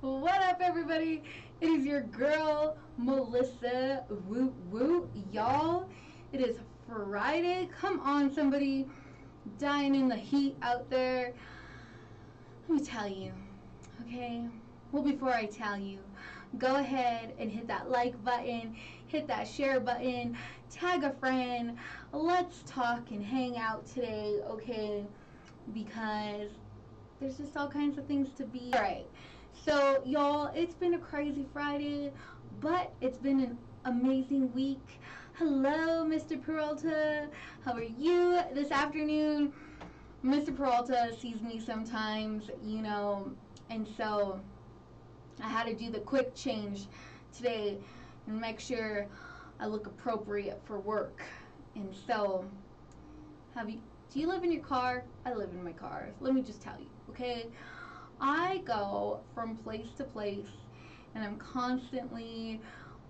What up, everybody? It is your girl, Melissa. Woot woot, y'all. It is Friday. Come on, somebody. Dying in the heat out there. Let me tell you, okay? Well, before I tell you, go ahead and hit that like button, hit that share button, tag a friend. Let's talk and hang out today, okay? Because there's just all kinds of things to be. Alright, so y'all, it's been a crazy Friday, but it's been an amazing week. Hello, Mr. Peralta. How are you this afternoon? Mr. Peralta sees me sometimes, you know, and so I had to do the quick change today and make sure I look appropriate for work. And so, do you live in your car? I live in my car. Let me just tell you, okay? I go from place to place and I'm constantly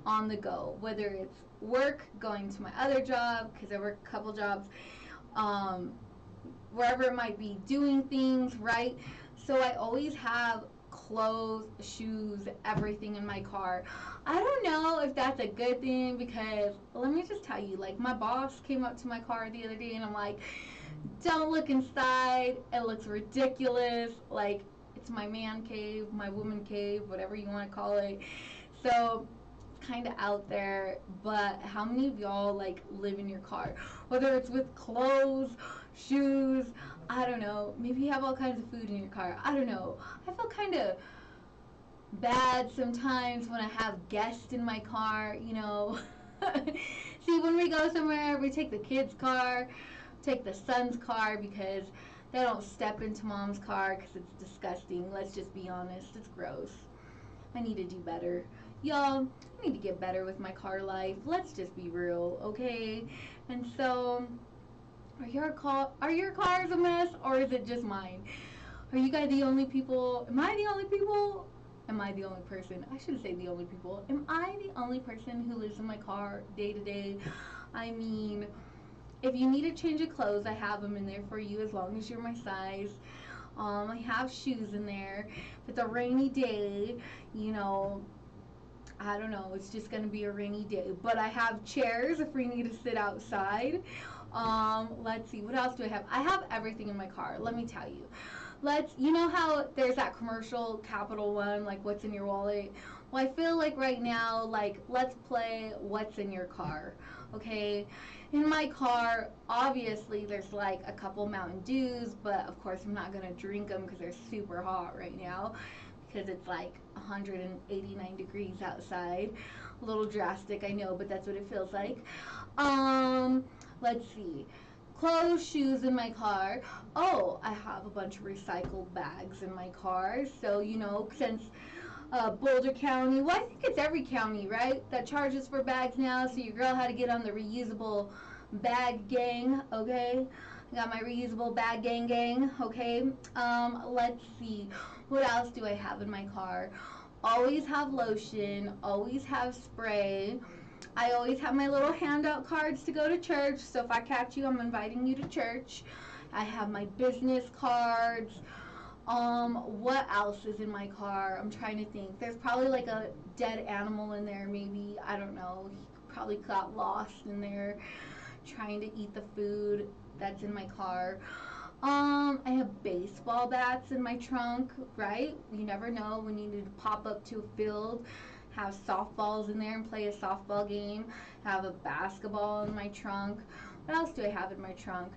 on the go, whether it's work, going to my other job, because I work a couple jobs, wherever it might be, doing things, right? So I always have clothes, shoes, everything in my car. I don't know if that's a good thing, because let me just tell you, like, my boss came up to my car the other day and I'm like, don't look inside, it looks ridiculous, like, it's my man cave, my woman cave, whatever you want to call it. So it's kind of out there, but how many of y'all like live in your car, whether it's with clothes, shoes, I don't know, maybe you have all kinds of food in your car, I don't know. I feel kind of bad sometimes when I have guests in my car, you know. See, when we go somewhere, we take the kids' car, take the son's car, because they don't step into mom's car because it's disgusting. Let's just be honest, it's gross. I need to do better. Y'all, I need to get better with my car life. Let's just be real, okay? And so, are your cars a mess, or is it just mine? Are you guys the only people? Am I the only people? Am I the only person? I shouldn't say the only people. Am I the only person who lives in my car day to day? I mean, if you need a change of clothes, I have them in there for you as long as you're my size. I have shoes in there. If it's a rainy day, you know, I don't know, it's just going to be a rainy day. But I have chairs if we need to sit outside. Let's see, what else do I have? I have everything in my car, let me tell you. You know how there's that commercial, Capital One, like, what's in your wallet? Well, I feel like right now, like, let's play what's in your car, okay? In my car, obviously, there's like a couple Mountain Dews, but of course I'm not going to drink them because they're super hot right now, because it's like 189 degrees outside. A little drastic, I know, but that's what it feels like. Let's see. Clothes, shoes in my car. Oh, I have a bunch of recycled bags in my car. So, you know, since Boulder County, well, I think it's every county, right, that charges for bags now. So your girl had to get on the reusable bag gang, okay? I got my reusable bag gang, okay? Let's see. What else do I have in my car? Always have lotion, always have spray. I always have my little handout cards to go to church, so if I catch you, I'm inviting you to church. I have my business cards. What else is in my car? I'm trying to think. There's probably like a dead animal in there, maybe. I don't know. He probably got lost in there trying to eat the food that's in my car. I have baseball bats in my trunk, right? You never know when you need to pop up to a field. Have softballs in there and play a softball game. Have a basketball in my trunk. What else do I have in my trunk?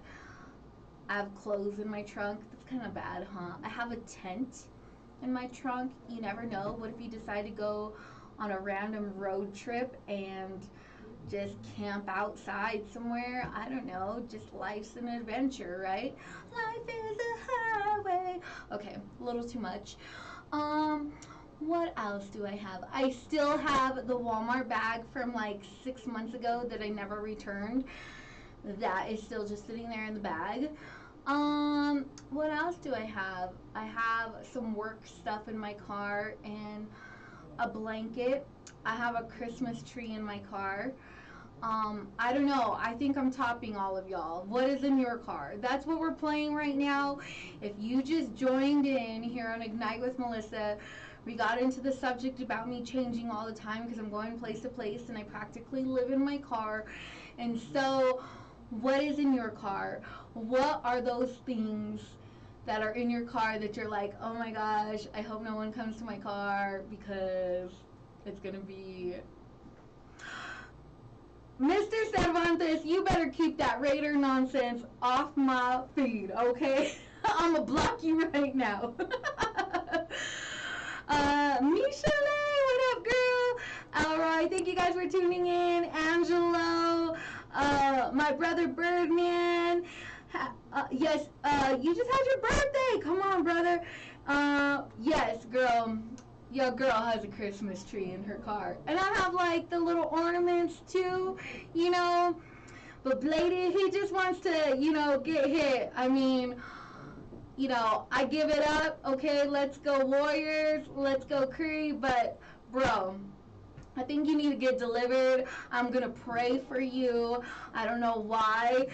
I have clothes in my trunk. That's kind of bad, huh? I have a tent in my trunk. You never know. What if you decide to go on a random road trip and just camp outside somewhere? I don't know. Just life's an adventure, right? Life is a highway. Okay, a little too much. What else do I have? I still have the Walmart bag from like 6 months ago that I never returned. That is still just sitting there in the bag. What else do I have? I have some work stuff in my car and a blanket. I have a Christmas tree in my car. I don't know. I think I'm topping all of y'all. What is in your car? That's what we're playing right now. If you just joined in here on Ignite with Melissa, We got into the subject about me changing all the time because I'm going place to place and I practically live in my car. And so, what is in your car? What are those things that are in your car that you're like, oh my gosh, I hope no one comes to my car because it's gonna be Mr. Cervantes, you better keep that Raider nonsense off my feed, okay? I'm gonna block you right now. Michelle, what up, girl? Alright, thank you guys for tuning in. Angelo, my brother Birdman. Yes, you just had your birthday. Come on, brother. Yes, girl. Your girl has a Christmas tree in her car. And I have like the little ornaments too, you know. But Blady, he just wants to, you know, get hit. I mean, you know, I give it up. Okay, let's go Warriors. Let's go Curry. But, bro, I think you need to get delivered. I'm going to pray for you. I don't know why.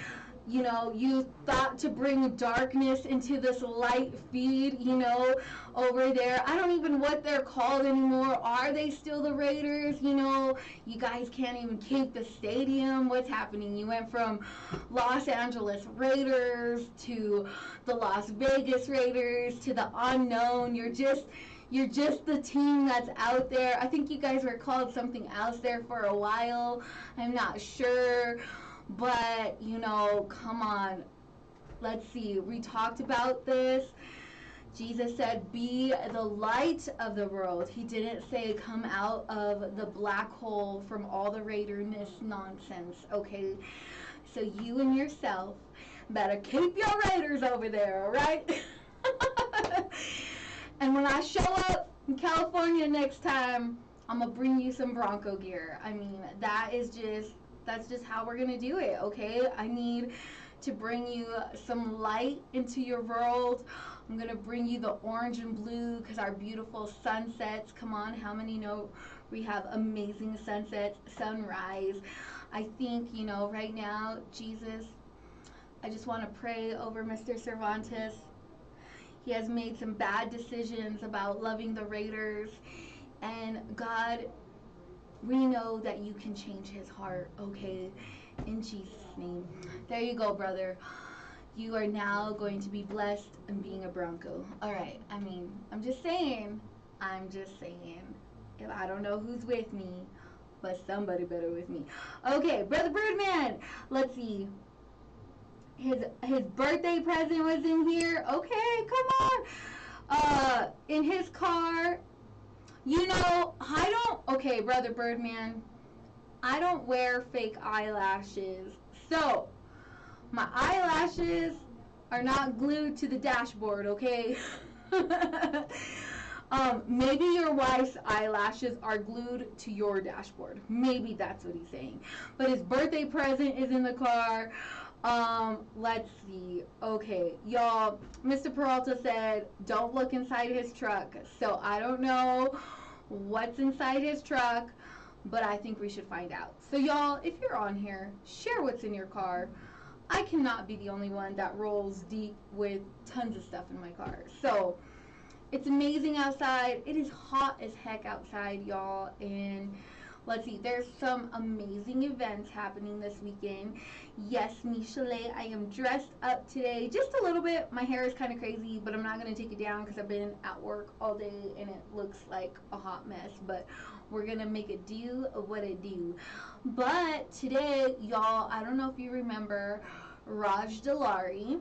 You know, you thought to bring darkness into this light feed, you know, over there. I don't even know what they're called anymore. Are they still the Raiders? You know, you guys can't even keep the stadium. What's happening? You went from Los Angeles Raiders to the Las Vegas Raiders to the unknown. You're just the team that's out there. I think you guys were called something else there for a while. I'm not sure. But, you know, come on. Let's see. We talked about this. Jesus said, be the light of the world. He didn't say come out of the black hole from all the Raiderness nonsense, okay? So you and yourself better keep your Raiders over there, all right? And when I show up in California next time, I'm going to bring you some Bronco gear. I mean, that's just how we're going to do it, okay? I need to bring you some light into your world. I'm going to bring you the orange and blue because our beautiful sunsets. Come on, how many know we have amazing sunsets, sunrise? I think, you know, right now, Jesus, I just want to pray over Mr. Cervantes. He has made some bad decisions about loving the Raiders. And God, we know that you can change his heart, okay? In Jesus' name. There you go, brother. You are now going to be blessed in being a Bronco. All right. I mean, I'm just saying. If I don't know who's with me, but somebody better with me. Okay, Brother Birdman. Let's see. His birthday present was in here. Okay, come on. In his car. You know, okay, Brother Birdman, I don't wear fake eyelashes. So, my eyelashes are not glued to the dashboard, okay? Maybe your wife's eyelashes are glued to your dashboard. Maybe that's what he's saying. But his birthday present is in the car. Let's see. Okay, y'all, Mr. Peralta said, don't look inside his truck. So I don't know what's inside his truck, but I think we should find out. So y'all, if you're on here, share what's in your car. I cannot be the only one that rolls deep with tons of stuff in my car. So it's amazing outside. It is hot as heck outside, y'all, and let's see, there's some amazing events happening this weekend. Yes, Michelle, I am dressed up today just a little bit. My hair is kind of crazy, but I'm not going to take it down because I've been at work all day and it looks like a hot mess. But we're going to make it do what it do. But today, y'all, I don't know if you remember Raj Dalari.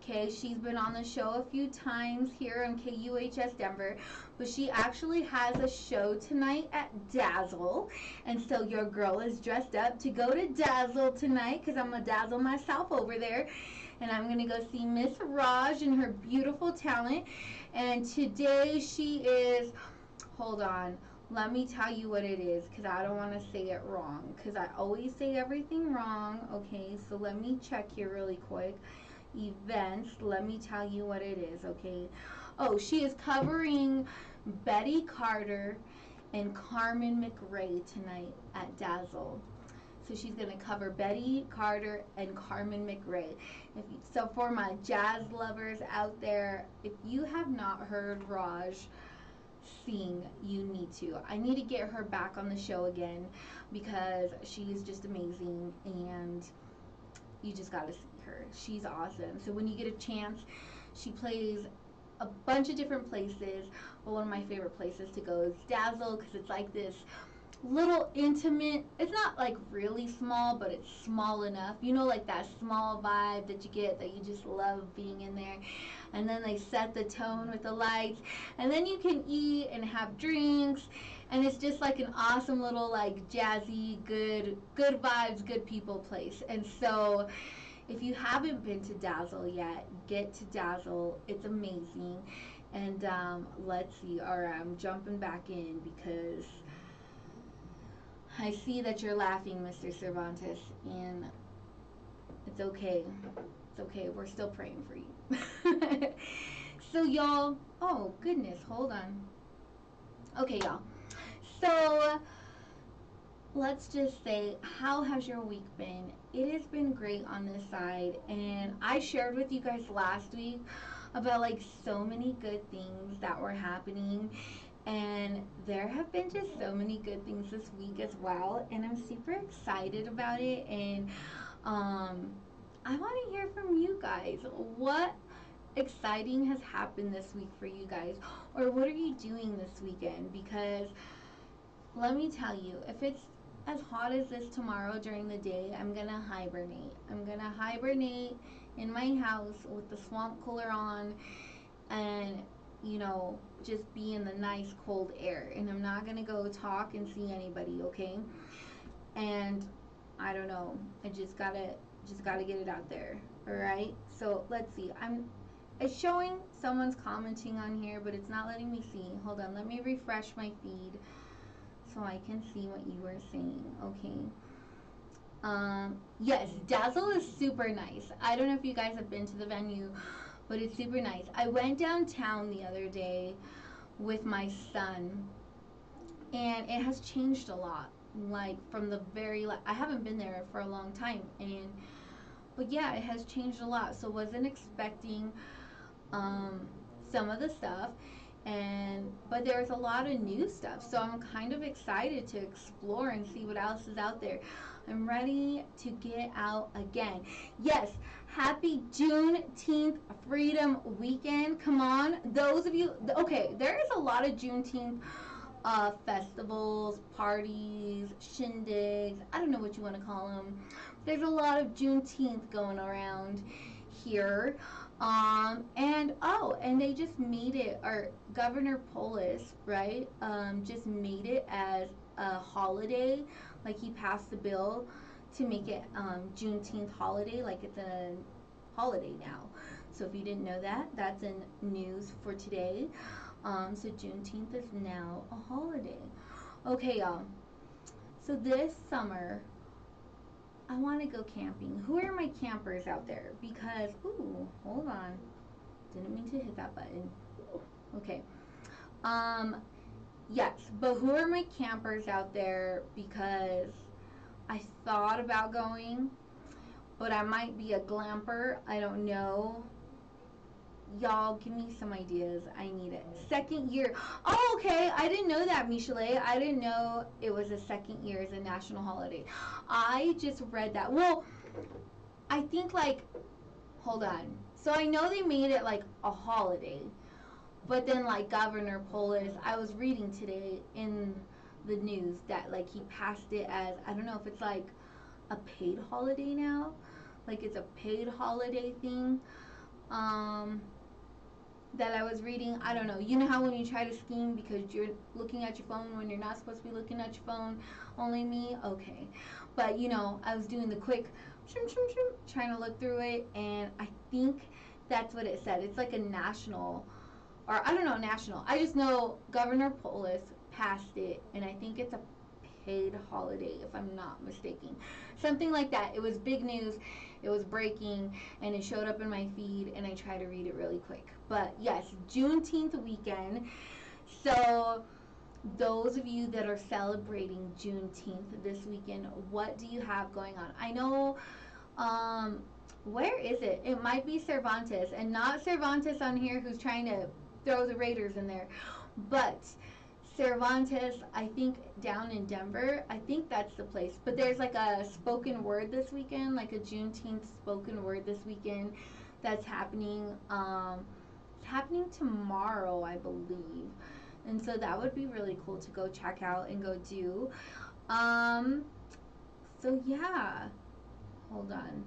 Okay, she's been on the show a few times here on KUHS Denver, but she actually has a show tonight at Dazzle, and so your girl is dressed up to go to Dazzle tonight because I'm going to dazzle myself over there, and I'm going to go see Miss Raj and her beautiful talent, and today she is, hold on, let me tell you what it is because I don't want to say it wrong because I always say everything wrong. Okay, so let me check here really quick. Events, let me tell you what it is, okay? Oh, she is covering Betty Carter and Carmen McRae tonight at Dazzle. So she's going to cover Betty Carter and Carmen McRae. So for my jazz lovers out there, if you have not heard Raj, sing, you need to. I need to get her back on the show again because she is just amazing and you just got to see her. She's awesome. So when you get a chance, she plays a bunch of different places, but one of my favorite places to go is Dazzle because it's like this little intimate. It's not like really small, but it's small enough. You know, like that small vibe that you get that you just love being in there. And then they set the tone with the lights, and then you can eat and have drinks, and it's just like an awesome little like jazzy, good vibes, good people place. And so if you haven't been to Dazzle yet, get to Dazzle. It's amazing. And let's see. All right, I'm jumping back in because I see that you're laughing, Mr. Cervantes, and it's okay. It's okay. We're still praying for you. So, y'all, oh, goodness, hold on. Okay, y'all. So, let's just say, how has your week been? It has been great on this side, and I shared with you guys last week about like so many good things that were happening, and there have been just so many good things this week as well, and I'm super excited about it. And I want to hear from you guys. What exciting has happened this week for you guys, or what are you doing this weekend? Because let me tell you, if it's as hot as this tomorrow during the day, I'm gonna hibernate. I'm gonna hibernate in my house with the swamp cooler on, and you know, just be in the nice cold air. And I'm not gonna go talk and see anybody, okay? And I don't know. I just gotta get it out there. All right. So let's see. It's showing someone's commenting on here, but it's not letting me see. Hold on. Let me refresh my feed so I can see what you were saying. Okay. Yes, Dazzle is super nice. I don't know if you guys have been to the venue, but it's super nice. I went downtown the other day with my son, and it has changed a lot. Like from the I haven't been there for a long time, but yeah, it has changed a lot. So wasn't expecting some of the stuff, but there's a lot of new stuff. So I'm kind of excited to explore and see what else is out there. I'm ready to get out again. Yes, happy Juneteenth Freedom Weekend. Come on, those of you. Okay, there is a lot of Juneteenth festivals, parties, shindigs. I don't know what you want to call them. There's a lot of Juneteenth going around here. And they just made it, or Governor Polis, right, just made it as a holiday. Like he passed the bill to make it Juneteenth holiday, like it's a holiday now. So if you didn't know that, that's in news for today. So Juneteenth is now a holiday. Okay, y'all. So this summer, I want to go camping. Who are my campers out there? Because, ooh, hold on. Didn't mean to hit that button. Okay. Yes, but who are my campers out there? Because I thought about going, but I might be a glamper. I don't know. Y'all, give me some ideas. I need it. Second year. Oh, okay. I didn't know that, Michelet. I didn't know it was a second year as a national holiday. I just read that. Well, I think like, hold on. So I know they made it like a holiday, but then like Governor Polis, I was reading today in the news that like he passed it as, I don't know if it's like a paid holiday now. Like it's a paid holiday thing. That I was reading. I don't know. You know how when you try to scheme because you're looking at your phone when you're not supposed to be looking at your phone? Only me? Okay. But, you know, I was doing the quick trying to look through it, and I think that's what it said. It's like a national, or I don't know, national. I just know Governor Polis passed it, and I think it's a paid holiday, if I'm not mistaken. Something like that. It was big news. It was breaking, and it showed up in my feed, and I tried to read it really quick. But yes, Juneteenth weekend. So those of you that are celebrating Juneteenth this weekend, what do you have going on? I know, where is it? It might be Cervantes, and not Cervantes on here who's trying to throw the Raiders in there. But Cervantes, I think down in Denver, I think that's the place. But there's like a spoken word this weekend, like a Juneteenth spoken word this weekend that's happening. It's happening tomorrow, I believe. And so that would be really cool to go check out and go do. Um, so yeah, hold on.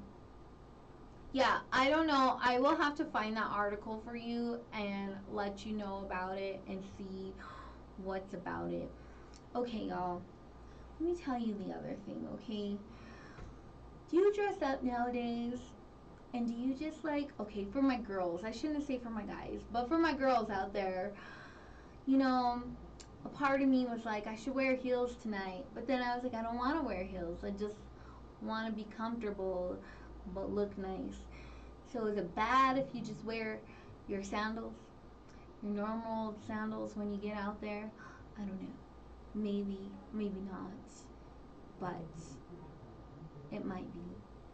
Yeah, I don't know. I will have to find that article for you and let you know about it and see what's about it. Okay, y'all. Let me tell you the other thing, okay? Do you dress up nowadays? And do you just like, okay, for my girls, I shouldn't say for my guys, but for my girls out there, you know, a part of me was like, I should wear heels tonight. But then I was like, I don't want to wear heels. I just want to be comfortable but look nice. So is it bad if you just wear your sandals, your normal sandals when you get out there? I don't know. Maybe, maybe not. But it might be.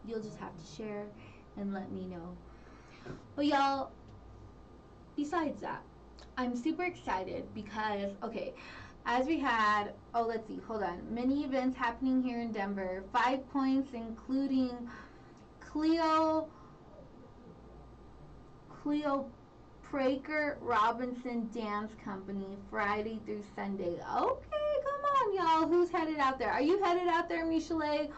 You'll just have to share and let me know. But y'all, besides that, I'm super excited because, okay, as we had, oh, let's see, hold on, many events happening here in Denver. 5 points, including Cleo Praker Robinson Dance Company, Friday through Sunday. Okay, come on, y'all. Who's headed out there? Are you headed out there, Michelle?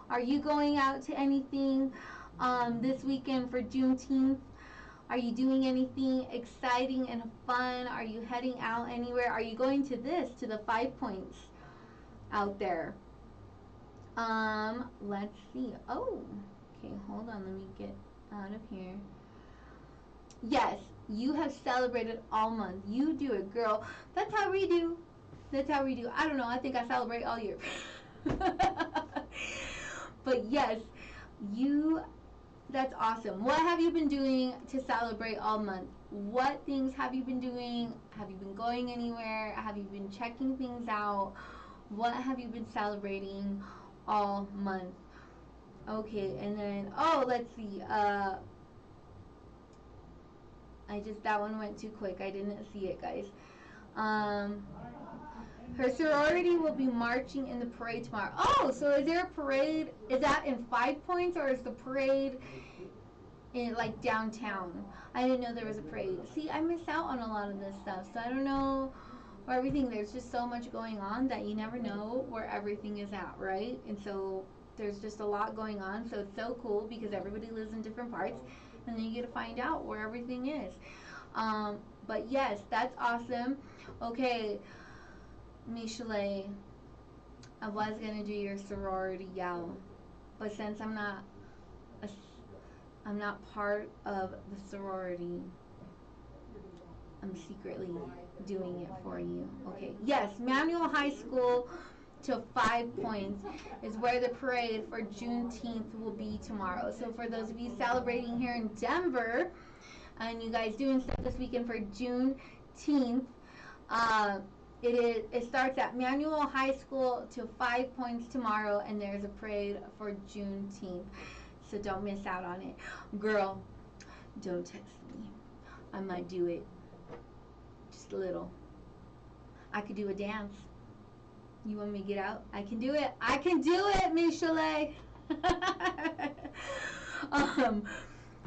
Are you going out to anything this weekend for Juneteenth? Are you doing anything exciting and fun? Are you heading out anywhere? Are you going to the 5 points out there? Let's see. Oh, okay, hold on. Let me get out of here. Yes, you have celebrated all month. You do it, girl. That's how we do. That's how we do. I don't know. I think I celebrate all year. But yes, you, that's awesome. What have you been doing to celebrate all month? What things have you been doing? Have you been going anywhere? Have you been checking things out? What have you been celebrating all month? Okay, and then, oh, let's see. That one went too quick. I didn't see it, guys. Her sorority will be marching in the parade tomorrow. Oh, so is there a parade? Is that in 5 points or is the parade in like downtown? I didn't know there was a parade. See, I miss out on a lot of this stuff, so I don't know where everything. There's just so much going on that you never know where everything is at, right? And so there's just a lot going on. So it's so cool because everybody lives in different parts, and then you get to find out where everything is. But yes, that's awesome. Okay, Michelle, I was gonna do your sorority yell, but since I'm not part of the sorority, I'm secretly doing it for you. Okay. Yes, Manual High School to 5 points is where the parade for Juneteenth will be tomorrow. So for those of you celebrating here in Denver, and you guys doing stuff this weekend for Juneteenth, it starts at Manual High School to 5 points tomorrow, and there's a parade for Juneteenth. So don't miss out on it. Girl, don't text me. I might do it. Just a little. I could do a dance. You want me to get out? I can do it. I can do it, Michelle.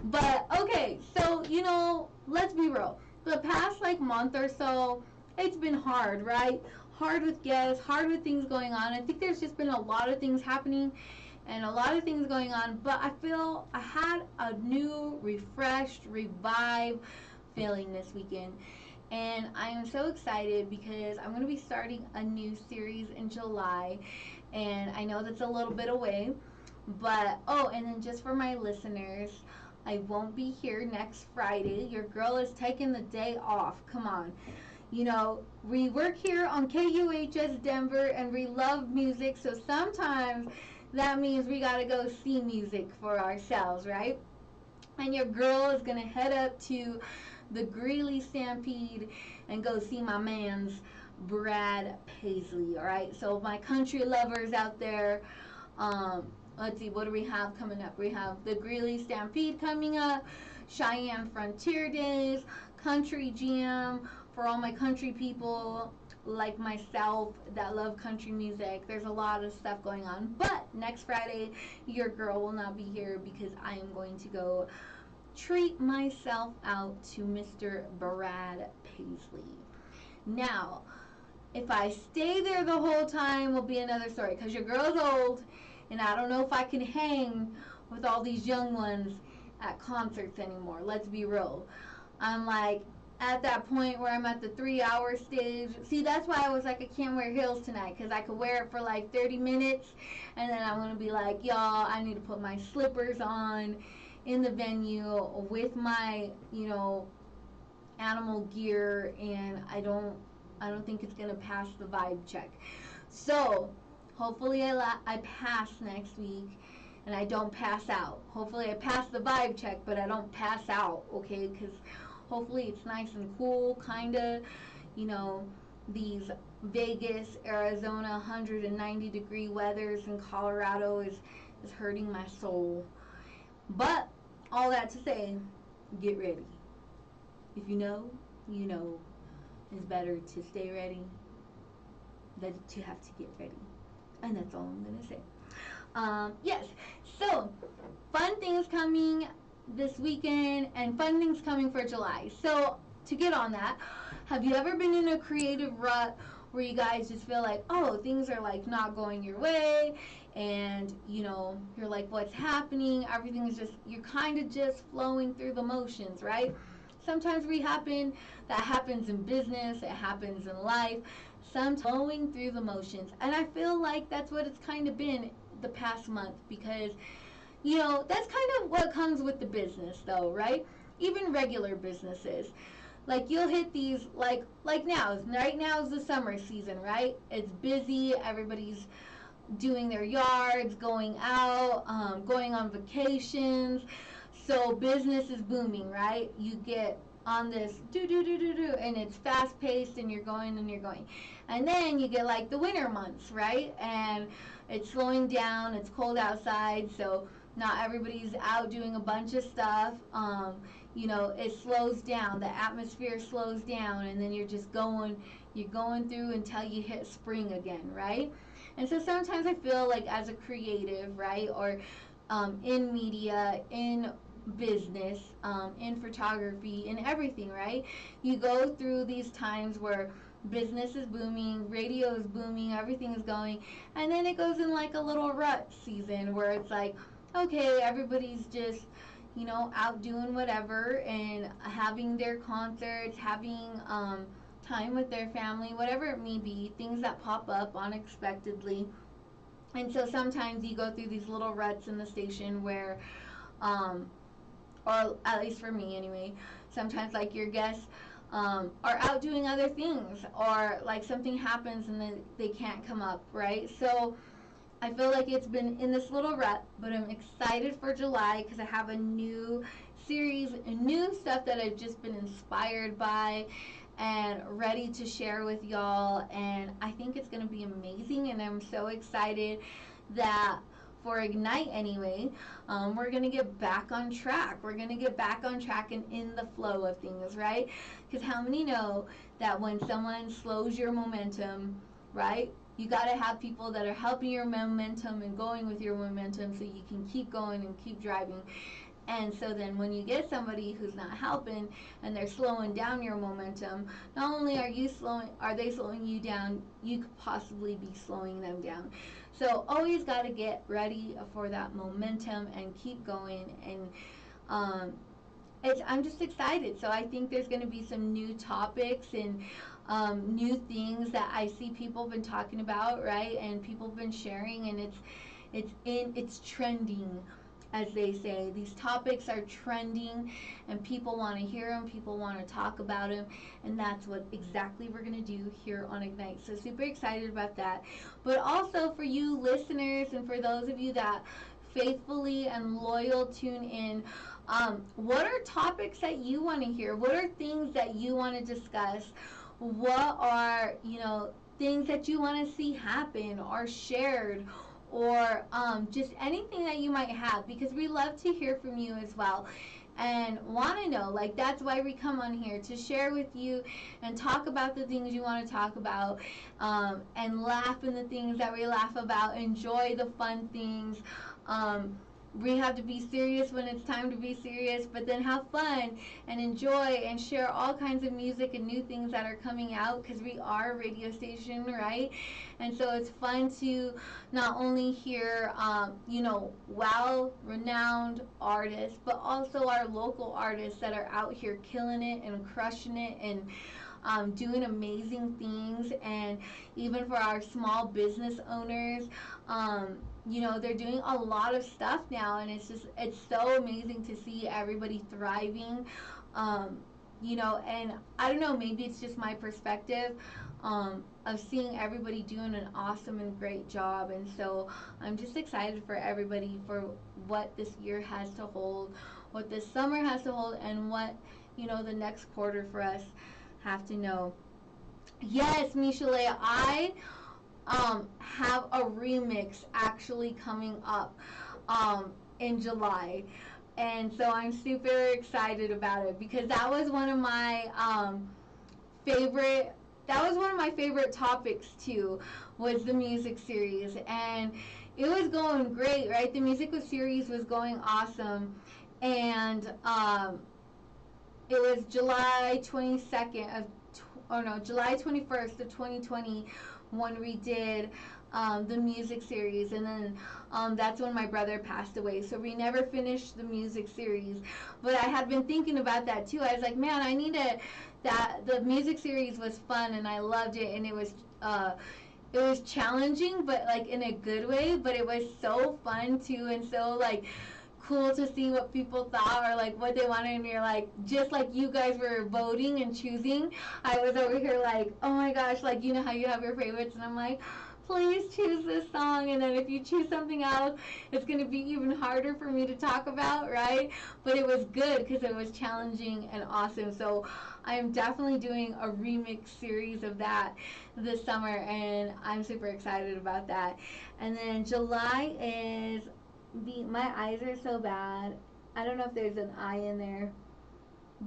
But okay, so let's be real. The past month or so, it's been hard, right? Hard with guests, hard with things going on. I think there's just been a lot of things happening and a lot of things going on, but I feel I had a new, refreshed, revived feeling this weekend. And I am so excited because I'm going to be starting a new series in July. And I know that's a little bit away. But, and then just for my listeners, I won't be here next Friday. Your girl is taking the day off. Come on. We work here on KUHS Denver and we love music. So sometimes that means we got to go see music for ourselves, right? And your girl is going to head up to the Greeley Stampede and go see my man's Brad Paisley. All right, so my country lovers out there, let's see, what do we have coming up? We have the Greeley Stampede coming up, Cheyenne Frontier Days, Country Jam, for all my country people like myself that love country music, there's a lot of stuff going on. But next Friday, your girl will not be here because I am going to go treat myself out to Mr. Brad Paisley. Now, if I stay there the whole time, will be another story because your girl's old and I don't know if I can hang with all these young ones at concerts anymore. Let's be real. I'm like at that point where I'm at the 3-hour stage. See, that's why I was like, I can't wear heels tonight because I could wear it for like 30 minutes and then I'm going to be like, y'all, I need to put my slippers on in the venue with my, animal gear, and I don't think it's going to pass the vibe check. So, hopefully I pass next week and I don't pass out. Hopefully I pass the vibe check, but I don't pass out, okay? Because hopefully it's nice and cool, kind of, these Vegas, Arizona, 190-degree weathers in Colorado is hurting my soul. But all that to say, get ready. If you know, it's better to stay ready than to have to get ready. And that's all I'm going to say. Yes, so fun things coming this weekend and fun things coming for July. So to get on that, have you ever been in a creative rut where you guys just feel like, oh, things are like not going your way and you're like, what's happening? Everything is just, you're kind of just flowing through the motions, right? Sometimes that happens in business, it happens in life, sometimes flowing through the motions. And I feel like that's what it's kind of been the past month because, that's kind of what comes with the business though, right? Even regular businesses. Like you'll hit these, like now, right now is the summer season, right? It's busy, everybody's doing their yards, going out, going on vacations. So business is booming, right? You get on this and it's fast paced and you're going. And then you get like the winter months, right? And it's slowing down, it's cold outside, so not everybody's out doing a bunch of stuff. It slows down, the atmosphere slows down, and then you're going through until you hit spring again, right? And so sometimes I feel like as a creative, right, or in media, in business, in photography, in everything, right? You go through these times where business is booming, radio is booming, everything is going, and then it goes in like a little rut season where it's like, okay, everybody's just, out doing whatever and having their concerts, having time with their family, whatever it may be, things that pop up unexpectedly. And so sometimes you go through these little ruts in the station where, or at least for me anyway, sometimes like your guests are out doing other things, or like something happens and then they can't come up, right? So I feel like it's been in this little rut, but I'm excited for July because I have a new series, new stuff that I've just been inspired by and ready to share with y'all, and I think it's going to be amazing, and I'm so excited that for Ignite anyway, we're going to get back on track. We're going to get back on track and in the flow of things, right? Because how many know that when someone slows your momentum, right, you got to have people that are helping your momentum and going with your momentum so you can keep going and keep driving. And so then when you get somebody who's not helping and they're slowing down your momentum, not only are they slowing you down, you could possibly be slowing them down. So always got to get ready for that momentum and keep going. And I'm just excited. So I think there's going to be some new topics and new things that I see people have been talking about, right? And people have been sharing, and it's trending, as they say. These topics are trending and people want to hear them, people want to talk about them, and that's what exactly we're going to do here on Ignite. So super excited about that. But also for you listeners and for those of you that faithfully and loyal tune in, what are topics that you want to hear? What are things that you want to discuss? What are, things that you want to see happen or shared, or just anything that you might have, because we love to hear from you as well. and want to know. Like, that's why we come on here, to share with you and talk about the things you want to talk about, and laugh in the things that we laugh about, enjoy the fun things. We have to be serious when it's time to be serious, but then have fun and enjoy and share all kinds of music and new things that are coming out, because we are a radio station, right? And so it's fun to not only hear, well renowned artists, but also our local artists that are out here killing it and crushing it and doing amazing things. And even for our small business owners, they're doing a lot of stuff now, and it's so amazing to see everybody thriving. And I don't know, maybe it's just my perspective of seeing everybody doing an awesome and great job. And so I'm just excited for everybody, for what this year has to hold, what this summer has to hold, and what, the next quarter for us have to know. Yes, Michelle, I have a remix actually coming up in July. And so I'm super excited about it, because that was one of my favorite topics too, was the music series. And it was going great, right? The music series was going awesome. And it was July 22nd of July 21st of 2020 when we did the music series. And then that's when my brother passed away, so we never finished the music series. But I had been thinking about that too. I was like, man, I need that the music series was fun and I loved it, and it was challenging, but like in a good way, but it was so fun too, and so like cool to see what people thought, or like what they wanted. And you're like, just like you guys were voting and choosing, I was over here like, oh my gosh, like, how you have your favorites, and I'm like, please choose this song. And then if you choose something else, it's going to be even harder for me to talk about, right? But it was good because it was challenging and awesome. So I am definitely doing a remix series of that this summer, and I'm super excited about that. And then July is my eyes are so bad. I don't know if there's an I in there.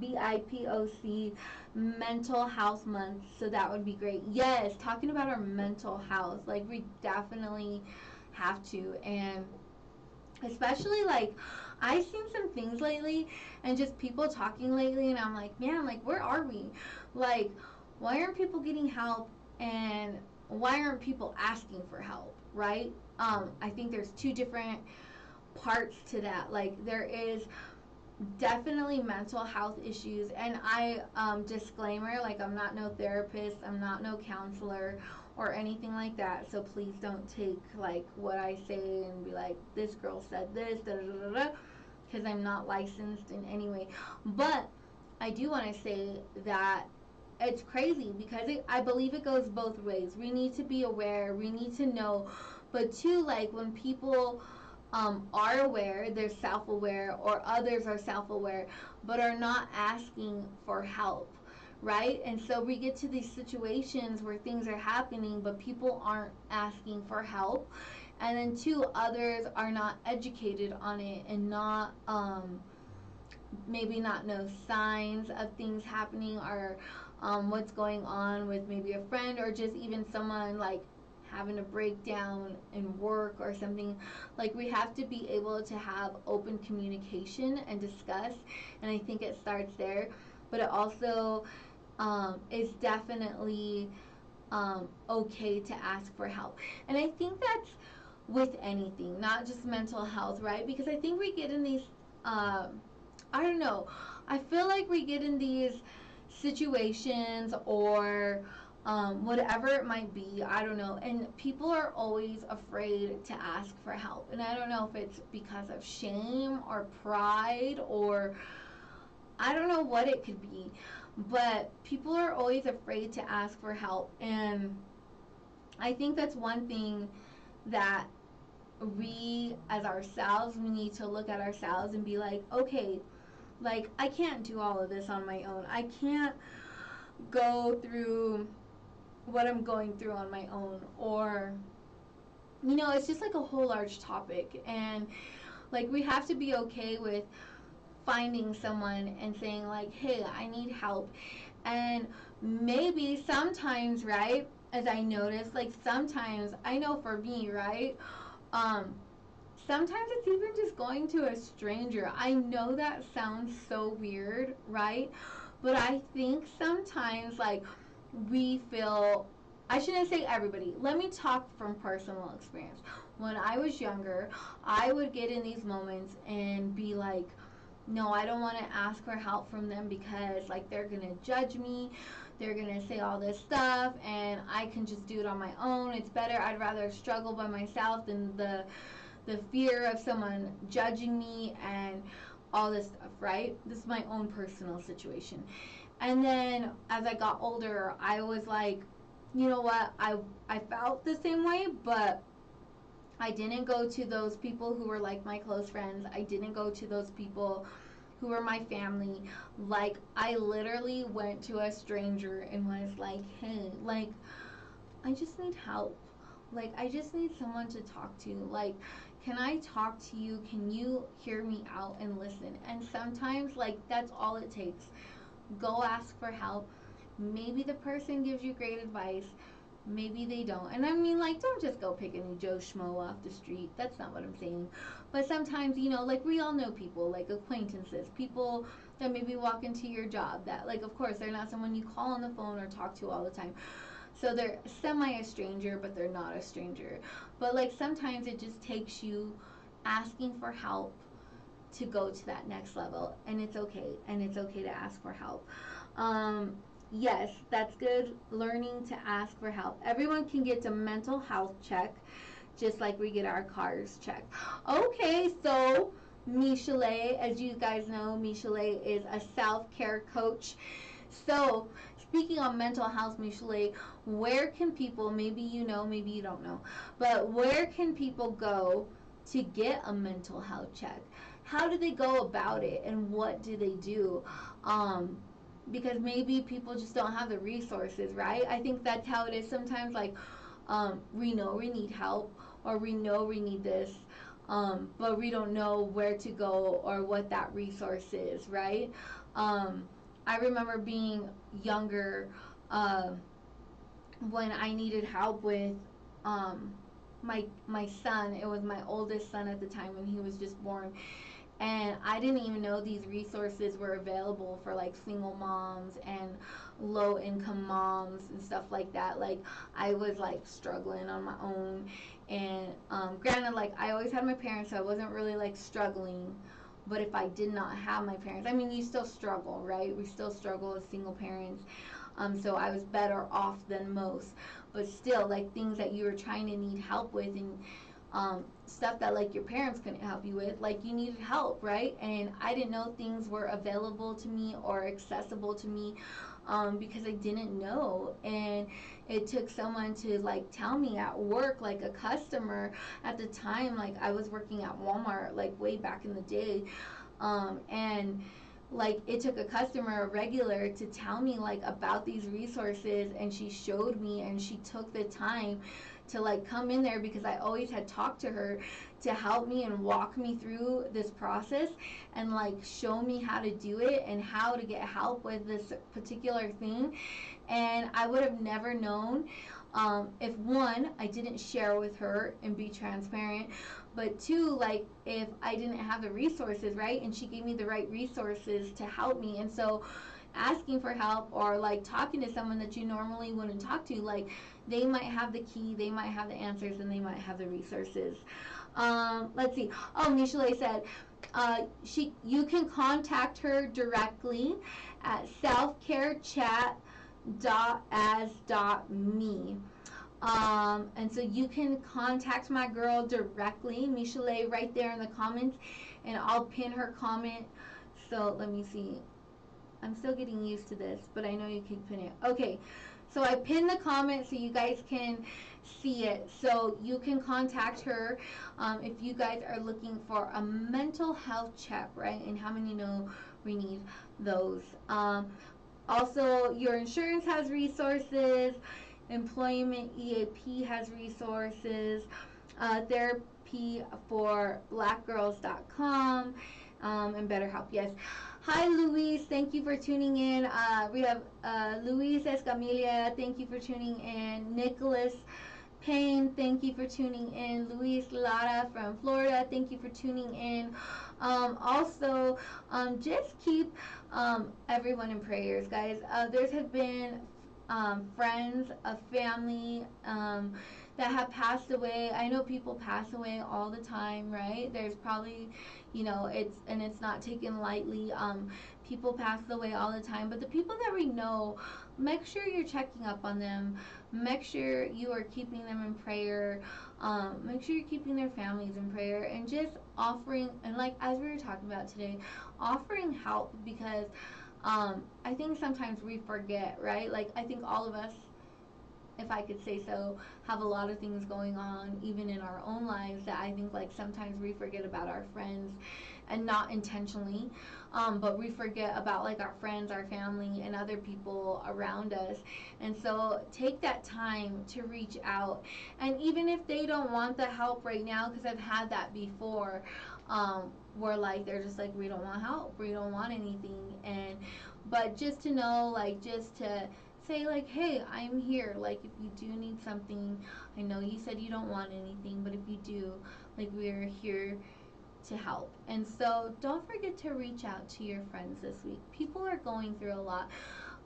BIPOC, Mental Health Month. So that would be great. Yes, talking about our mental health. Like, we definitely have to. And especially, like, I've seen some things lately, and just people talking lately, and I'm like, man, like, where are we? Like, why aren't people getting help? And why aren't people asking for help, right? I think there's two different parts to that. Like, there is definitely mental health issues, and I disclaimer, like, I'm not no therapist, I'm not no counselor or anything like that, so please don't take like what I say and be like, this girl said this, because I'm not licensed in any way. But I do want to say that it's crazy, because I believe it goes both ways. We need to be aware, we need to know, but too, like, when people are aware, they're self-aware, or others are self-aware, but are not asking for help, right? And so we get to these situations where things are happening, but people aren't asking for help. And then two, others are not educated on it, and not maybe not know signs of things happening, or what's going on with maybe a friend, or just even someone like having a breakdown in work or something. Like, we have to be able to have open communication and discuss, and I think it starts there. But it also is definitely okay to ask for help. And I think that's with anything, not just mental health, right? Because I think we get in these I don't know, I feel like we get in these situations, or whatever it might be, I don't know, and people are always afraid to ask for help. And I don't know if it's because of shame or pride, or I don't know what it could be, but people are always afraid to ask for help. And I think that's one thing that we, as ourselves, we need to look at ourselves and be like, okay, like, I can't do all of this on my own. I can't go through what I'm going through on my own. Or, it's just like a whole large topic. And like, we have to be okay with finding someone and saying like, hey, I need help. And maybe sometimes, right, as I notice, like sometimes, I know for me, right, um, sometimes it's even just going to a stranger. I know that sounds so weird, right? But I think sometimes, like, we feel, I shouldn't say everybody. Let me talk from personal experience. When I was younger, I would get in these moments and be like, no, I don't want to ask for help from them because, like, they're going to judge me. They're going to say all this stuff, and I can just do it on my own. It's better. I'd rather struggle by myself than the fear of someone judging me and all this stuff, right? This is my own personal situation. And then as I got older, I was like, you know what? I felt the same way, but I didn't go to those people who were like my close friends. I didn't go to those people who were my family. Like, I literally went to a stranger and was like, hey, like, I just need help. Like, I just need someone to talk to. Like, can I talk to you? Can you hear me out and listen? And sometimes, like, that's all it takes. Go ask for help. Maybe the person gives you great advice. Maybe they don't. And I mean, like, don't just go pick any Joe Schmo off the street. That's not what I'm saying. But sometimes, you know, like, we all know people, like acquaintances, people that maybe walk into your job that, like, of course, they're not someone you call on the phone or talk to all the time. So they're semi a stranger, but they're not a stranger. But, like, sometimes it just takes you asking for help to go to that next level. And it's okay. And it's okay to ask for help. Yes, that's good. Learning to ask for help. Everyone can get a mental health check, just like we get our cars checked. Okay, so Michelet, as you guys know, Michelet is a self-care coach. So, speaking on mental health, Michelet, where can people, maybe you know, maybe you don't know, but where can people go to get a mental health check? How do they go about it, and what do they do? Because maybe people just don't have the resources, right? I think that's how it is sometimes. Like, we know we need help, or we know we need this, but we don't know where to go or what that resource is, right? I remember being younger, when I needed help with my son. It was my oldest son at the time when he was just born, and I didn't even know these resources were available for like single moms and low income moms and stuff like that. Like, I was like struggling on my own, and granted, like, I always had my parents, so I wasn't really like struggling. But if I did not have my parents, I mean, you still struggle, right? We still struggle as single parents. So I was better off than most. But still, like, things that you were trying to need help with, and stuff that like your parents couldn't help you with, like, you needed help, right? And I didn't know things were available to me or accessible to me, because I didn't know. And it took someone to like tell me at work, like a customer at the time. Like, I was working at Walmart, like, way back in the day, and like, it took a customer, a regular, to tell me like about these resources, and she showed me, and she took the time to like come in there, because I always had talked to her to help me and walk me through this process, and like show me how to do it and how to get help with this particular thing. And I would have never known, if one, I didn't share with her and be transparent, but two, like, if I didn't have the resources, right? And she gave me the right resources to help me. And so asking for help, or like talking to someone that you normally wouldn't talk to, like, they might have the key, they might have the answers, and they might have the resources. Let's see. Oh, Michelet said you can contact her directly at selfcarechat.as.me. And so you can contact my girl directly, Michelet, right there in the comments, and I'll pin her comment. So let me see. I'm still getting used to this, but I know you can pin it. Okay, so I pinned the comment so you guys can see it. So you can contact her if you guys are looking for a mental health check, right? And how many know we need those? Also, your insurance has resources. Employment EAP has resources. Therapy for blackgirls.com. and better help. Yes. Hi, Luis. Thank you for tuning in. We have Luis Escamilla. Thank you for tuning in. Nicholas Payne, thank you for tuning in. Luis Lara from Florida, thank you for tuning in. Also, just keep everyone in prayers, guys. There have been friends, a family that have passed away. I know people pass away all the time, right? There's probably, it's not taken lightly. People pass away all the time, but the people that we know, make sure you're checking up on them. Make sure you are keeping them in prayer. Make sure you're keeping their families in prayer, and just offering, and like as we were talking about today, offering help, because I think sometimes we forget, right? Like, I think all of us, if I could say so, have a lot of things going on even in our own lives, that I think like sometimes we forget about our friends, and not intentionally, but we forget about like our friends, our family, and other people around us. And so take that time to reach out, and even if they don't want the help right now, because I've had that before, where like they're just like, we don't want help, we don't want anything, and but just to know, like, just to say like, hey, I'm here, like if you do need something, I know you said you don't want anything, but if you do, like, we're here to help. And so don't forget to reach out to your friends this week. People are going through a lot.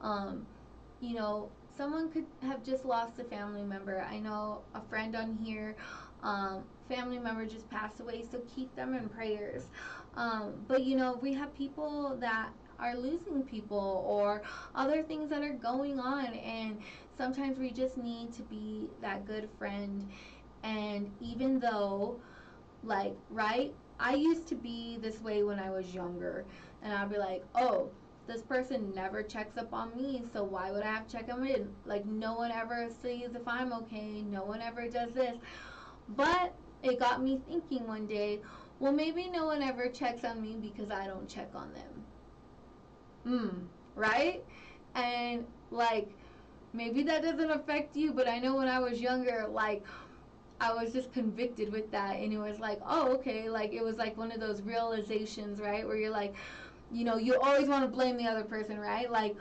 um, Someone could have just lost a family member. I know a friend on here, family member just passed away, so keep them in prayers. But we have people that are losing people, or other things that are going on, and sometimes we just need to be that good friend. And even though, like, right, I used to be this way when I was younger, and I'd be like, oh, this person never checks up on me, so why would I have to check them in? Like, no one ever sees if I'm okay, no one ever does this. But it got me thinking one day, well, maybe no one ever checks on me because I don't check on them. Right? And like, maybe that doesn't affect you, but I know when I was younger, like, I was just convicted with that, and it was like, oh, okay, like, it was like one of those realizations, right, where you're like, you always want to blame the other person, right? Like,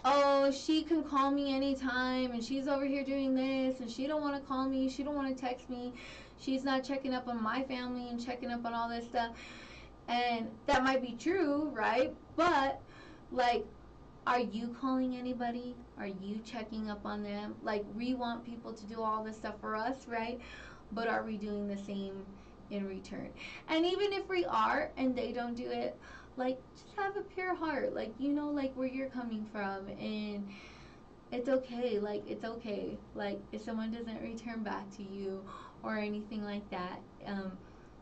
oh, she can call me anytime, and she's over here doing this, and she don't want to call me, she don't want to text me, she's not checking up on my family and checking up on all this stuff. And that might be true, right? But like, are you calling anybody? Are you checking up on them? Like, we want people to do all this stuff for us, right? But are we doing the same in return? And even if we are and they don't do it, like, just have a pure heart. Like, like where you're coming from, and it's okay. Like, it's okay. Like, if someone doesn't return back to you or anything like that,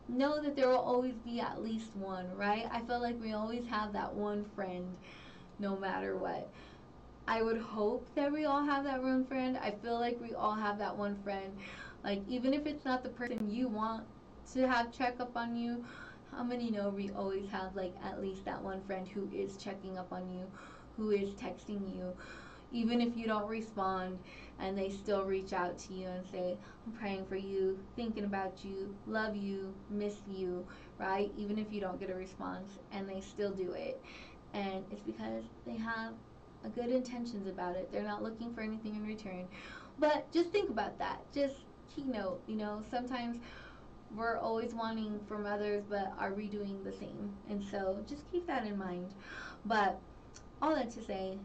know that there will always be at least one, right? I feel like we always have that one friend, no matter what. I would hope that we all have that one friend. I feel like we all have that one friend. Like, even if it's not the person you want to have check up on you, how many know we always have, like, at least that one friend who is checking up on you, who is texting you, even if you don't respond, and they still reach out to you and say, I'm praying for you, thinking about you, love you, miss you, right? Even if you don't get a response, and they still do it. And it's because they have a good intentions about it. They're not looking for anything in return. But just think about that. Just key note, sometimes we're always wanting from others, but are we doing the same? And so just keep that in mind. But all that to say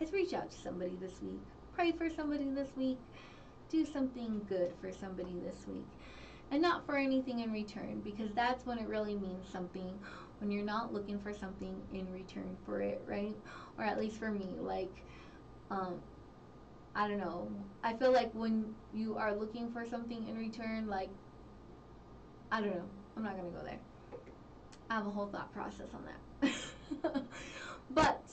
is, reach out to somebody this week. Pray for somebody this week. Do something good for somebody this week. And not for anything in return, because that's when it really means something, when you're not looking for something in return for it, right? Or at least for me, like, I don't know. I feel like when you are looking for something in return, like, I don't know. I'm not going to go there. I have a whole thought process on that. But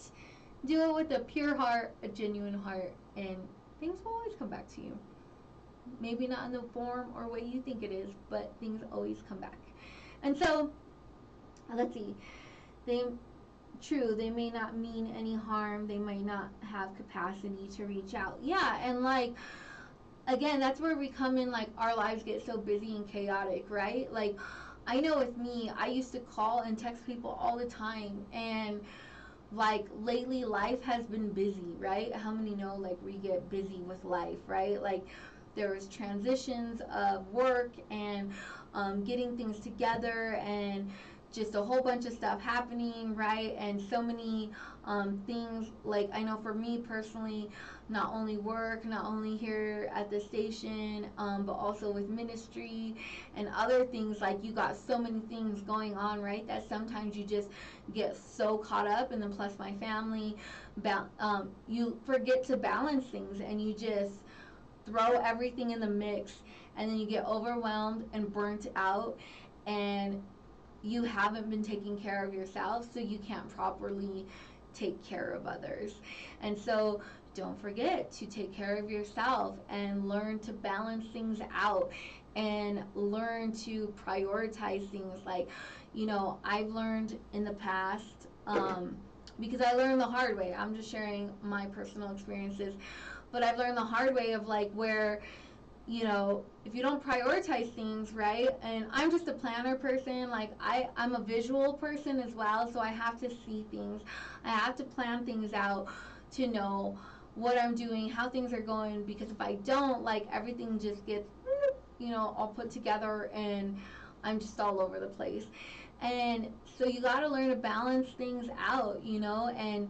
do it with a pure heart, a genuine heart, and things will always come back to you. Maybe not in the form or way you think it is, but things always come back. And so, let's see. They may not mean any harm. They might not have capacity to reach out. Yeah, and like, again, that's where we come in, like, our lives get so busy and chaotic, right? Like, I know with me, I used to call and text people all the time, and like lately life has been busy, right? How many know like we get busy with life, right? Like there was transitions of work and getting things together and just a whole bunch of stuff happening, right? And so many things, like I know for me personally, not only work, not only here at the station, but also with ministry and other things. Like you got so many things going on, right? That sometimes you just get so caught up, and then plus my family, you forget to balance things, and you just throw everything in the mix, and then you get overwhelmed and burnt out, and you haven't been taking care of yourself, so you can't properly take care of others. And so don't forget to take care of yourself and learn to balance things out and learn to prioritize things. Like, I've learned in the past, because I learned the hard way. I'm just sharing my personal experiences, but I've learned the hard way of like where, if you don't prioritize things, right? And I'm just a planner person. Like I'm a visual person as well, so I have to see things. I have to plan things out to know what I'm doing, how things are going, because if I don't, like everything just gets, all put together, and I'm just all over the place. And so you got to learn to balance things out, and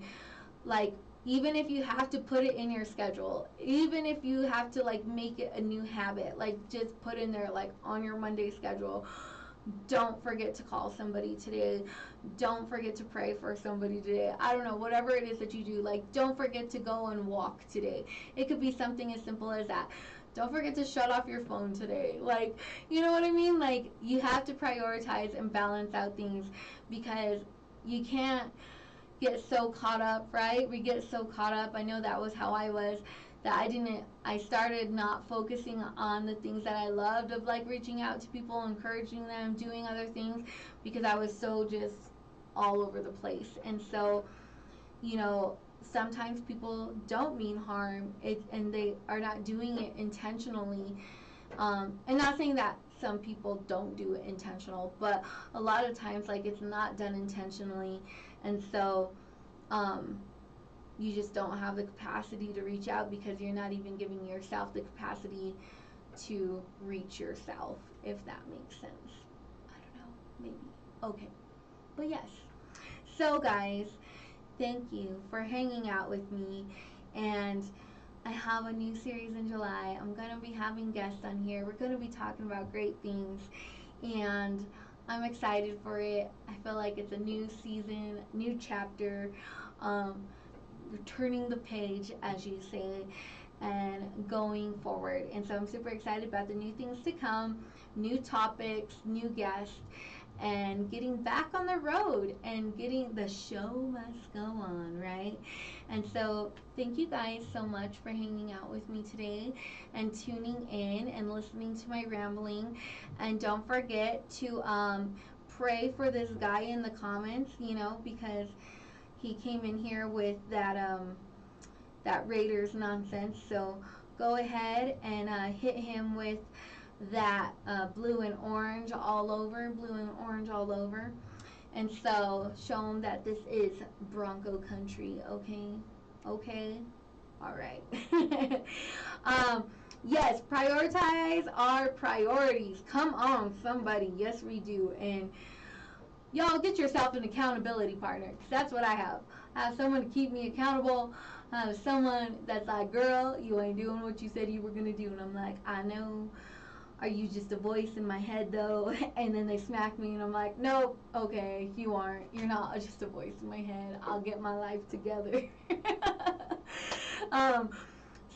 like even if you have to put it in your schedule, even if you have to like make it a new habit, like just put in there like on your Monday schedule, don't forget to call somebody today, don't forget to pray for somebody today. I don't know, whatever it is that you do, like don't forget to go and walk today. It could be something as simple as that. Don't forget to shut off your phone today. Like, you know what I mean? Like you have to prioritize and balance out things, because you can't get so caught up, right? We get so caught up. I know that was how I was, that I started not focusing on the things that I loved, of like reaching out to people, encouraging them, doing other things, because I was so just all over the place. And so, sometimes people don't mean harm, and they are not doing it intentionally. And not saying that some people don't do it intentional, but a lot of times like it's not done intentionally, and so you just don't have the capacity to reach out, because you're not even giving yourself the capacity to reach yourself, if that makes sense. I don't know, maybe. Okay, but yes. So guys, thank you for hanging out with me, and I have a new series in July. I'm going to be having guests on here. We're going to be talking about great things, and I'm excited for it. I feel like it's a new season, new chapter, turning the page, as you say, and going forward. And so I'm super excited about the new things to come, new topics, new guests, and getting back on the road, and getting the show must go on, right? And so thank you guys so much for hanging out with me today and tuning in and listening to my rambling. And don't forget to pray for this guy in the comments, because he came in here with that Raiders nonsense. So go ahead and hit him with that blue and orange all over, and so show them that this is Bronco country. Okay, all right. Yes, prioritize our priorities. Come on, somebody. Yes, we do. And y'all get yourself an accountability partner, because that's what I have. I have someone to keep me accountable. I have someone that's like, girl, you ain't doing what you said you were going to do. And I'm like, I know. Are you just a voice in my head though? And then they smack me, and I'm like, nope, okay, you aren't. You're not just a voice in my head. I'll get my life together.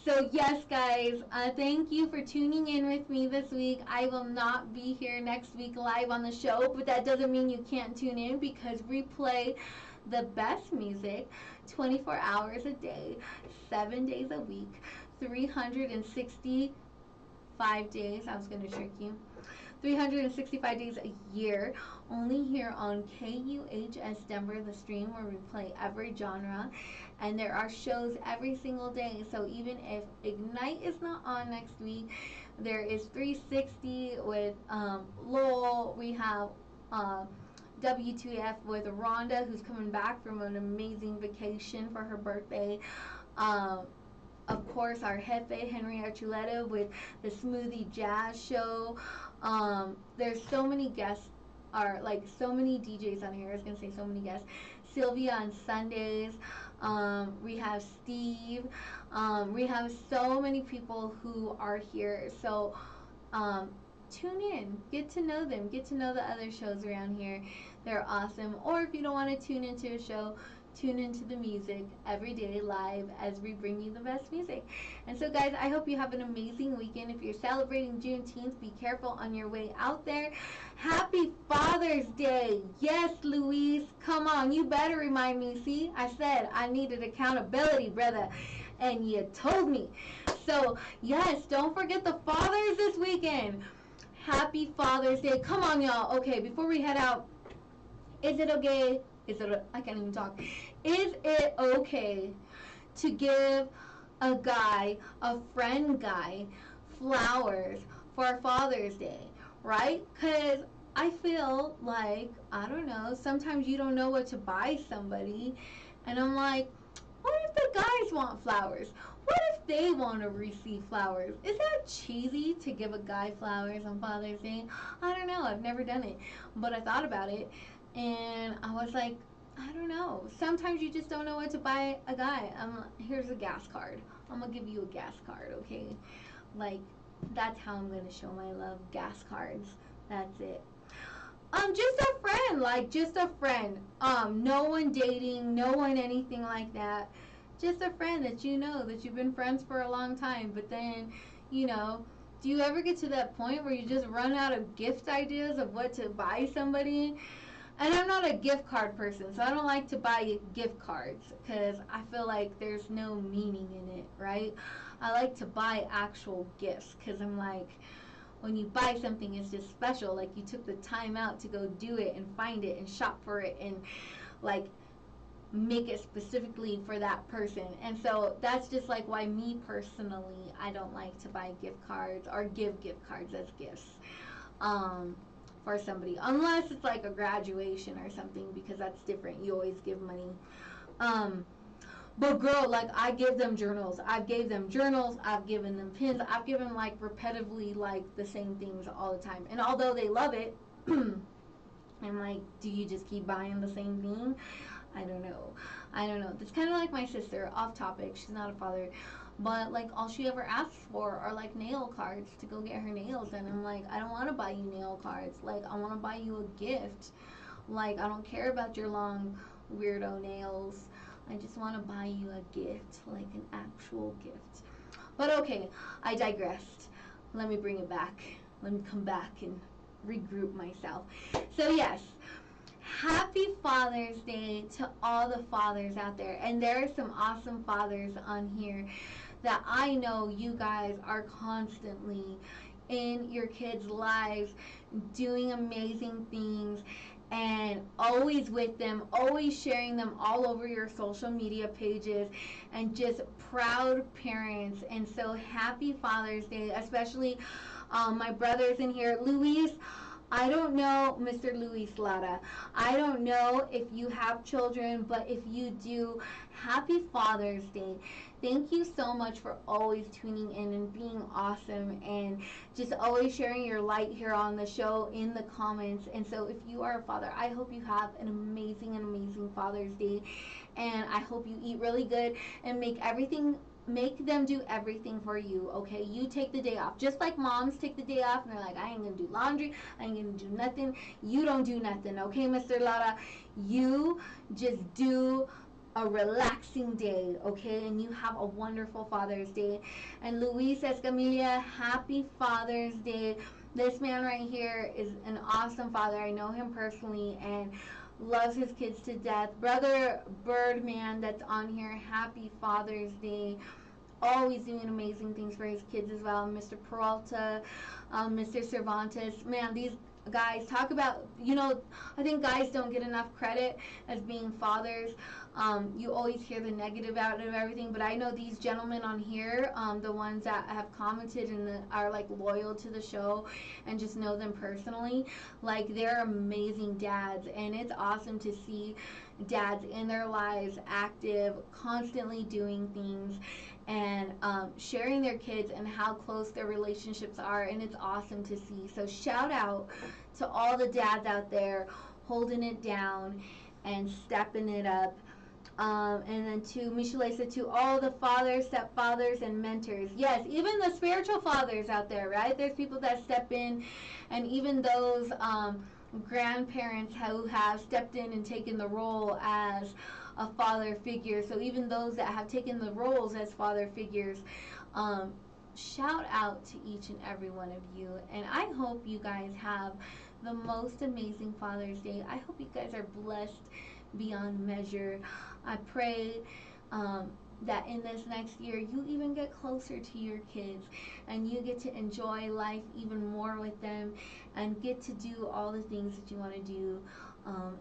So yes, guys, thank you for tuning in with me this week. I will not be here next week live on the show, but that doesn't mean you can't tune in, because we play the best music 24 hours a day, 7 days a week, 365 days. I was going to trick you. 365 days a year, only here on KUHS Denver, the stream where we play every genre. And there are shows every single day. So even if Ignite is not on next week, there is 360 with Lowell. We have W2F with Rhonda, who's coming back from an amazing vacation for her birthday. Um, of course, our Jefe, Henry Archuleta, with the Smoothie Jazz Show. There's so many guests, are like so many DJs on here. I was gonna say so many guests. Sylvia on Sundays. We have Steve. We have so many people who are here. So tune in, get to know them, get to know the other shows around here. They're awesome. Or if you don't want to tune into a show, tune into the music every day live as we bring you the best music. And so, guys, I hope you have an amazing weekend. If you're celebrating Juneteenth, be careful on your way out there. Happy Father's Day. Yes, Luis, come on, you better remind me. See, I said I needed accountability, brother, and you told me. So, yes, don't forget the fathers this weekend. Happy Father's Day. Come on, y'all. Okay, before we head out, is it okay? I can't even talk. Is it okay to give a guy, a friend guy, flowers for Father's Day, right? Because I feel like, I don't know, sometimes you don't know what to buy somebody, and I'm like, what if the guys want flowers? What if they want to receive flowers? Is that cheesy to give a guy flowers on Father's Day? I don't know. I've never done it, but I thought about it, and I was like, I don't know. Sometimes you just don't know what to buy a guy. Here's a gas card. I'm going to give you a gas card, okay? Like, that's how I'm going to show my love. Gas cards. That's it. Just a friend. Like, just a friend. No one dating. No one anything like that. Just a friend that you know, that you've been friends for a long time. But then, you know, do you ever get to that point where you just run out of gift ideas of what to buy somebody? And I'm not a gift card person, so I don't like to buy gift cards because I feel like there's no meaning in it, right? I like to buy actual gifts because I'm like, when you buy something, it's just special. Like, you took the time out to go do it and find it and shop for it and, like, make it specifically for that person. And so that's just like why me personally, I don't like to buy gift cards or give gift cards as gifts. For somebody, unless it's like a graduation or something, because that's different. You always give money. But girl, like, I give them journals. I've gave them journals. I've given them pins. I've given like repetitively like the same things all the time. And although they love it, I'm like, do you just keep buying the same thing? I don't know. It's kind of like my sister. Off topic. She's not a father. But, like, all she ever asks for are, like, nail cards to go get her nails. And I'm like, I don't want to buy you nail cards. Like, I want to buy you a gift. Like, I don't care about your long, weirdo nails. I just want to buy you a gift. Like, an actual gift. But, okay, I digressed. Let me bring it back. Let me come back and regroup myself. So, yes. Happy Father's Day to all the fathers out there. And there are some awesome fathers on here that I know you guys are constantly in your kids' lives doing amazing things and always with them, always sharing them all over your social media pages, and just proud parents. And so happy Father's Day, especially my brothers in here. Luis, I don't know, Mr. Luis Lara, I don't know if you have children, but if you do, happy Father's Day. Thank you so much for always tuning in and being awesome and just always sharing your light here on the show in the comments. And so if you are a father, I hope you have an amazing Father's Day. And I hope you eat really good and make them do everything for you, okay? You take the day off. Just like moms take the day off and they're like, I ain't gonna do laundry, I ain't gonna do nothing. You don't do nothing, okay, Mr. Lara? You just do a relaxing day, okay? And you have a wonderful Father's Day. And Luis Escamilla, happy Father's Day. This man right here is an awesome father. I know him personally and loves his kids to death. Brother Birdman that's on here, happy Father's Day. always doing amazing things for his kids as well. Mr. Peralta, Mr. Cervantes, man, these guys talk about, I think guys don't get enough credit as being fathers. You always hear the negative out of everything, but I know these gentlemen on here, the ones that have commented and are like loyal to the show and just know them personally, like they're amazing dads, and it's awesome to see dads in their lives active, constantly doing things, and sharing their kids and how close their relationships are, and it's awesome to see. So shout out to all the dads out there holding it down and stepping it up. And then to Michelle said, to all the fathers, stepfathers, and mentors. Yes, even the spiritual fathers out there, right? There's people that step in, and even those grandparents who have stepped in and taken the role as a father figure. So even those that have taken the roles as father figures, shout out to each and every one of you. And I hope you guys have the most amazing Father's Day. I hope you guys are blessed beyond measure. I pray that in this next year you even get closer to your kids and you get to enjoy life even more with them and get to do all the things that you want to do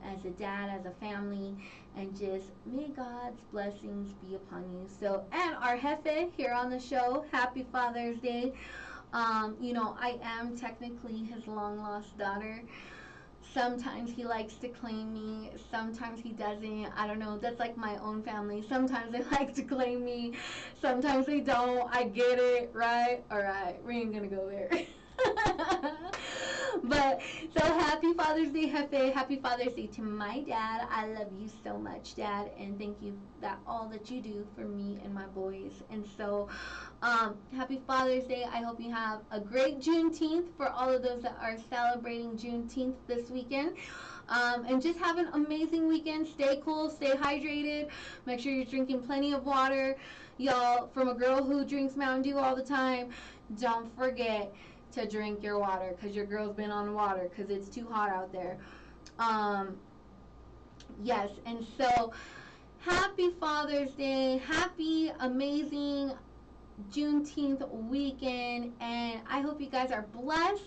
as a dad, as a family, and just may God's blessings be upon you. So, and our Jefe here on the show, happy Father's Day. I am technically his long lost daughter. Sometimes he likes to claim me, sometimes he doesn't. I don't know, that's like my own family. Sometimes they like to claim me, sometimes they don't. I get it, right? Alright, we ain't gonna go there. But so happy Father's Day, Jefe. Happy Father's Day to my dad. I love you so much, Dad, and thank you that all that you do for me and my boys. And so happy Father's Day. I hope you have a great Juneteenth for all of those that are celebrating Juneteenth this weekend. And just have an amazing weekend. Stay cool, stay hydrated. Make sure you're drinking plenty of water. Y'all, from a girl who drinks Mountain Dew all the time, don't forget to drink your water, because your girl's been on water because it's too hot out there. Yes, and so happy Father's Day. Happy, amazing Juneteenth weekend, and I hope you guys are blessed.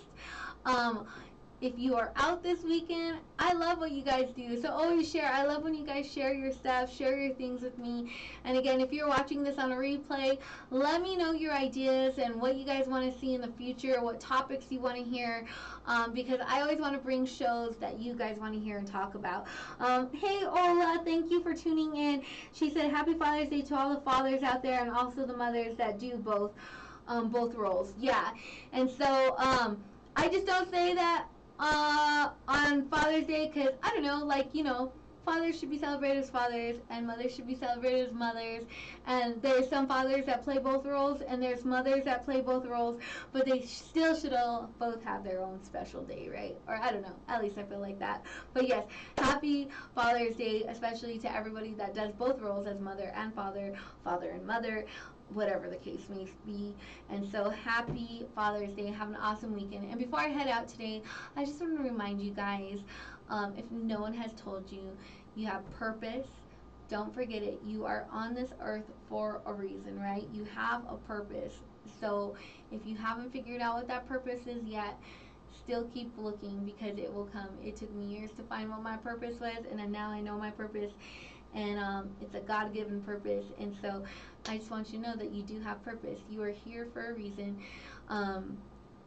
If you are out this weekend, I love what you guys do. So always share. I love when you guys share your stuff, share your things with me. And again, if you're watching this on a replay, let me know your ideas and what you guys want to see in the future, what topics you want to hear, because I always want to bring shows that you guys want to hear and talk about. Hey, Ola, thank you for tuning in. She said, happy Father's Day to all the fathers out there and also the mothers that do both roles. Yeah, and so I just don't say that on Father's Day because, I don't know, fathers should be celebrated as fathers and mothers should be celebrated as mothers, and there's some fathers that play both roles and there's mothers that play both roles, but they still should all both have their own special day, right? Or I don't know, at least I feel like that. But yes, happy Father's Day, especially to everybody that does both roles as mother and father, father and mother, whatever the case may be. And so happy Father's Day. Have an awesome weekend. And before I head out today, I just want to remind you guys, if no one has told you, you have purpose. Don't forget it. You are on this earth for a reason, right? You have a purpose. So if you haven't figured out what that purpose is yet, still keep looking, because it will come. It took me years to find what my purpose was, and then now I know my purpose, and it's a God-given purpose. And so I just want you to know that you do have purpose. You are here for a reason.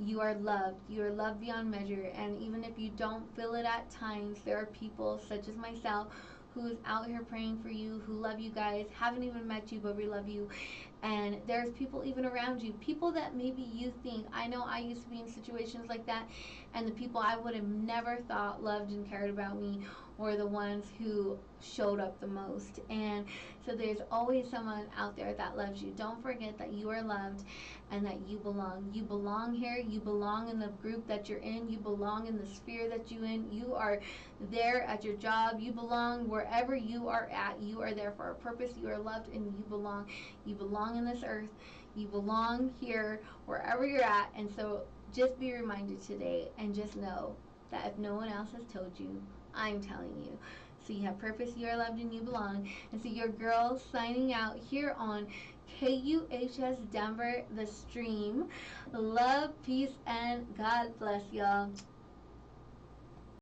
You are loved. You are loved beyond measure. And even if you don't feel it at times, there are people such as myself who is out here praying for you, who love you guys, haven't even met you, but we love you. And there's people even around you, people that maybe you think, I know I used to be in situations like that, and the people I would have never thought loved and cared about me were the ones who showed up the most. And so there's always someone out there that loves you. Don't forget that you are loved and that you belong. You belong here. You belong in the group that you're in. You belong in the sphere that you're in. You are there at your job. You belong wherever you are at. You are there for a purpose. You are loved and you belong. You belong in this earth. You belong here wherever you're at. And so just be reminded today, and just know that if no one else has told you, I'm telling you. So you have purpose, you are loved, and you belong. And so your girl signing out here on KUHS Denver, the stream. Love, peace, and God bless y'all.